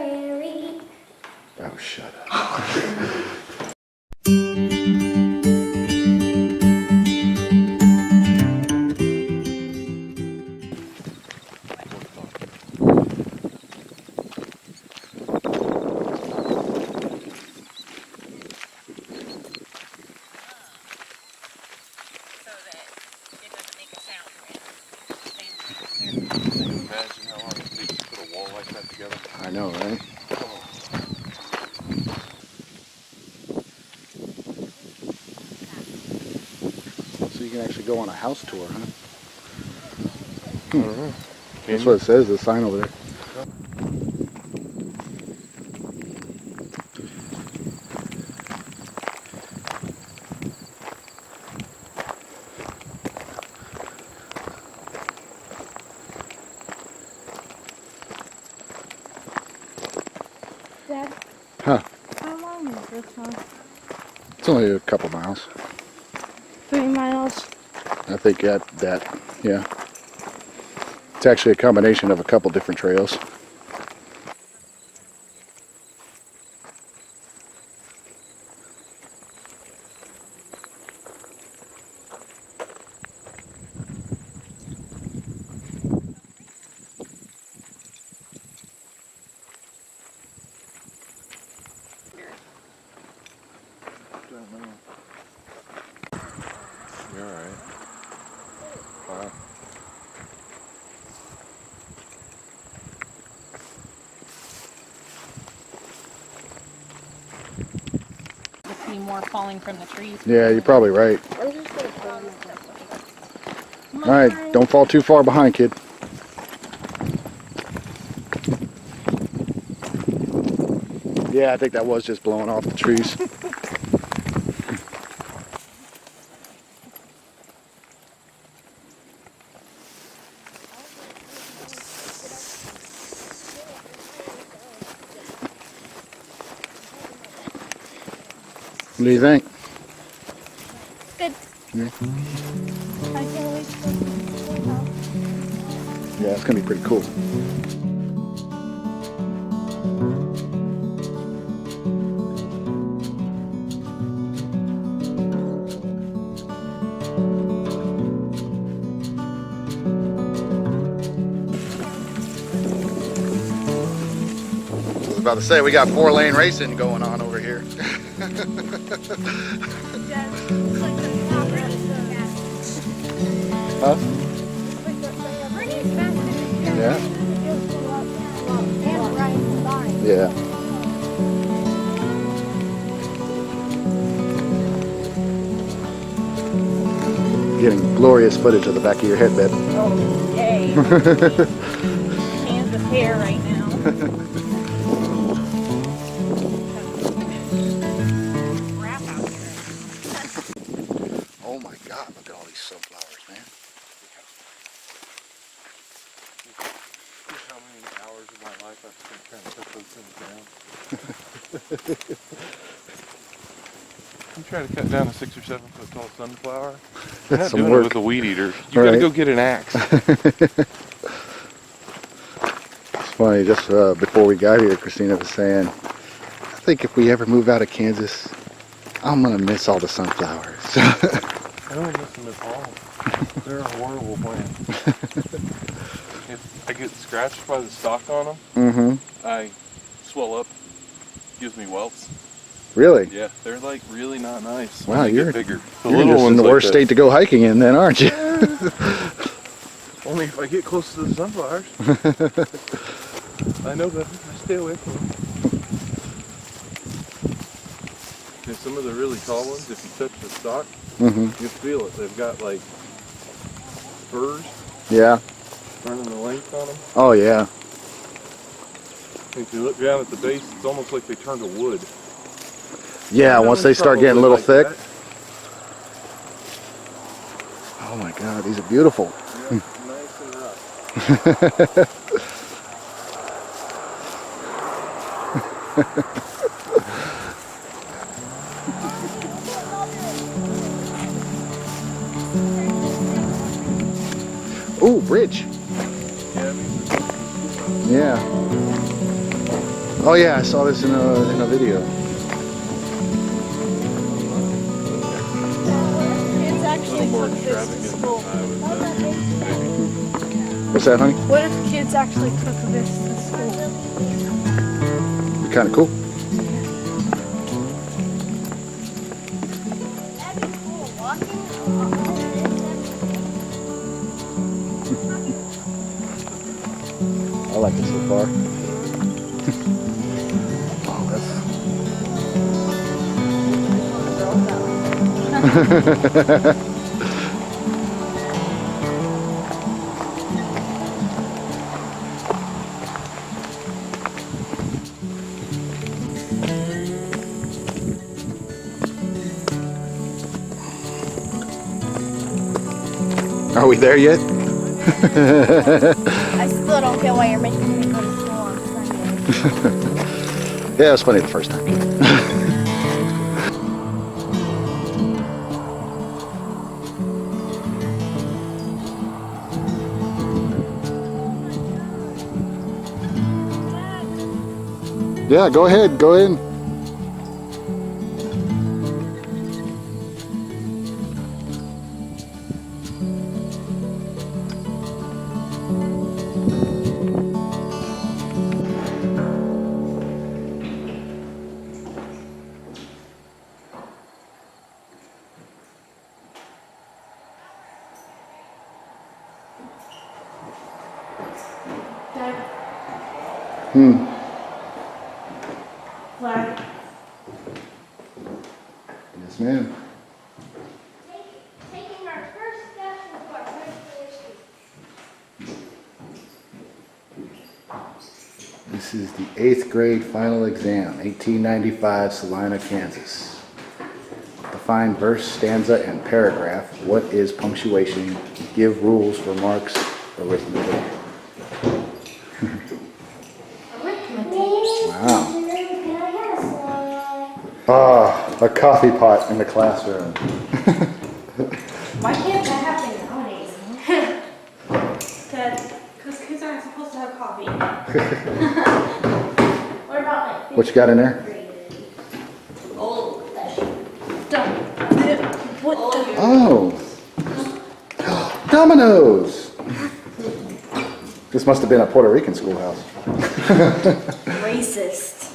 Prairie. Oh, shut up. Imagine how long it takes to put a wall like that together. I know, right? So you can actually go on a house tour, huh? I don't know. That's what it says, the sign over there. Dad, Huh. how long is this one? It's only a couple miles. 3 miles. I think that, yeah. It's actually a combination of a couple different trails. You're alright. Wow. To see more falling from the trees. Yeah, you're probably right. Alright, don't fall too far behind, kid. Yeah, I think that was just blowing off the trees. What do you think? Good. Yeah, I can't wait to go to the schoolhouse. yeah, it's gonna be pretty cool. I was about to say, we got 4-lane racing going on over here. Dad, it's like the Tallgrass Huh? Yeah. Yeah. Getting glorious footage of the back of your head, babe. Oh, yay. Hands of hair right now. Crap out here. Oh my God, look at all these sunflowers, man. How many hours of my life I've spent trying to cut those things down. I'm trying to cut down a 6 or 7 foot tall sunflower. You're not Some doing work. it with a weed eater. You Right. gotta go get an axe. It's funny, just before we got here, Christina was saying, I think if we ever move out of Kansas, I'm gonna miss all the sunflowers. I don't miss them at all. They're a horrible plant. If I get scratched by the stalk on them, Mm-hmm. I swell up, gives me welts. Really? Yeah, they're like really not nice. Wow, when they you're get bigger. The You're little just in ones the like worst that. state to go hiking in then, aren't you? Only if I get close to the sunflowers. I know that. I stay away from them. And some of the really tall ones, if you touch the stalk, Mm-hmm. you feel it. They've got like spurs Yeah. running the length on them. Oh, yeah. And if you look down at the base, it's almost like they turn to wood. Yeah, I'm once they having start trouble getting a little with thick. like Oh my God, these are beautiful. that. Yeah, nice and rough. Ooh, bridge. Yeah, I mean, Yeah. Oh yeah, I saw this in a video. Kids A actually little more cook this to extravagant school. than I was maybe. What's that, honey? What if kids actually cook this to school? Be kind of cool. I like it so far. Oh, that's... Are we there yet? I still don't get why you're making me go to school on Sunday. Yeah, it was funny the first time. Yeah, go ahead, go in. Flag. Yes, ma'am. Taking our first step into our first This is the 8th grade final exam, 1895, Salina, Kansas. Define verse, stanza, and paragraph. What is punctuation? Give rules for marks, arithmetic. Wow. Ah, a coffee pot in the classroom. Why can't that happen nowadays? Ted, because kids aren't supposed to have coffee. What about like What you got in there? old? What the? Oh, Dominoes. This must have been a Puerto Rican schoolhouse. Racist.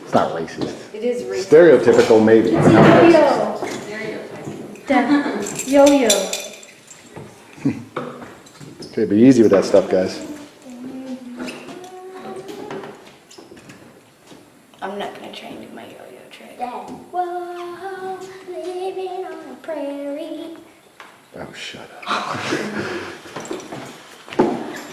It's not racist. It is racist. Stereotypical, maybe. Not racist. Yo-yo. Okay, be easy with that stuff, guys. I'm not gonna try and do my yo-yo trick. Whoa, living on a prairie. Oh, shut up.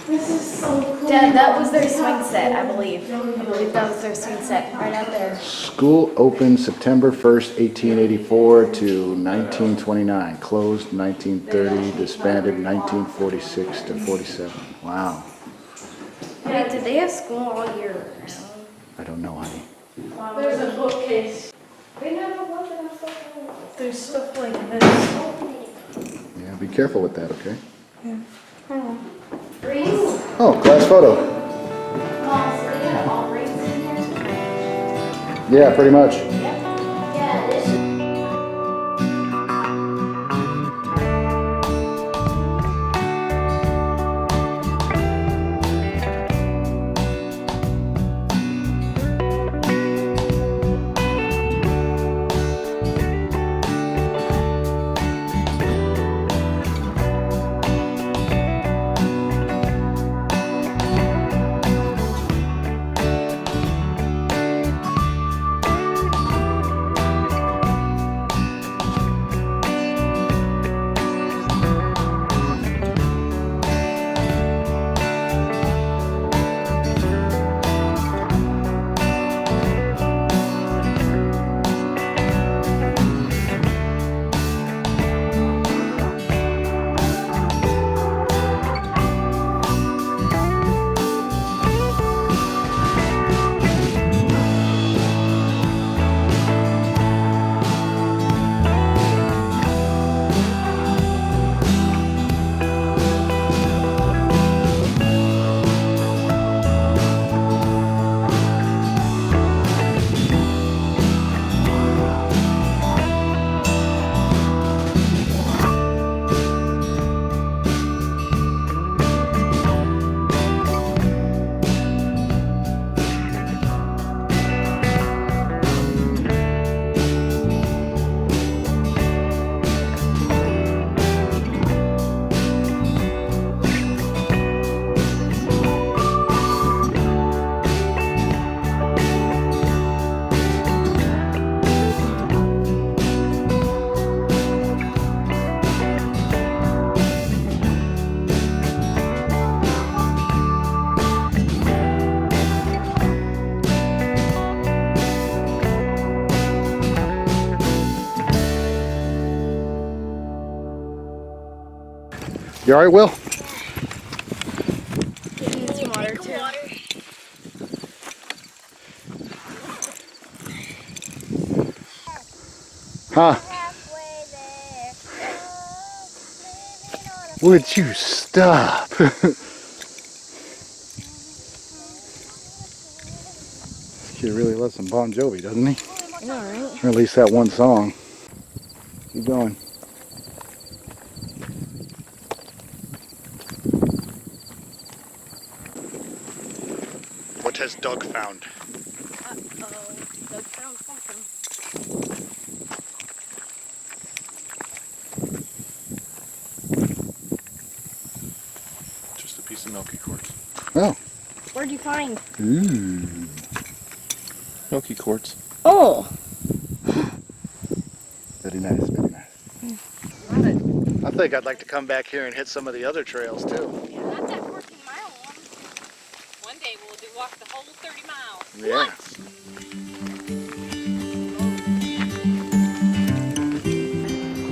This is so cool. Dad, that was their swing set, I believe. I believe that was their swing set right out there. School opened September 1st, 1884 to 1929. Closed 1930, disbanded 1946 to 47. Wow. Wait, did they have school all year round? I don't know, honey. There's a bookcase. They never wanted us to. There's stuff like this. Yeah, be careful with that, okay? Reese? Oh, class photo. So they have all grades in here? Yeah, pretty much. Yeah, this is. You alright, Will? Need some water too. Huh? Halfway there. Living on a Would you stop? This kid really loves some Bon Jovi, doesn't he? I know, right? Or at least that one song. Keep going. What has Doug found? Doug found something. Just a piece of milky quartz. Oh. Where'd you find? Ooh. Milky quartz. Oh! Very nice, very nice. Got it. I think I'd like to come back here and hit some of the other trails too. Yeah, not that 14-mile one. One day we'll walk the whole 30 miles. Yeah.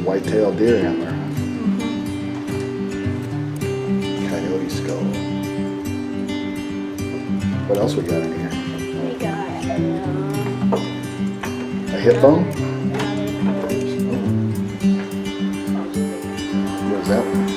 White-tailed deer antler. Coyote skull. What else we got in here? We got A hip bone? another What is that one?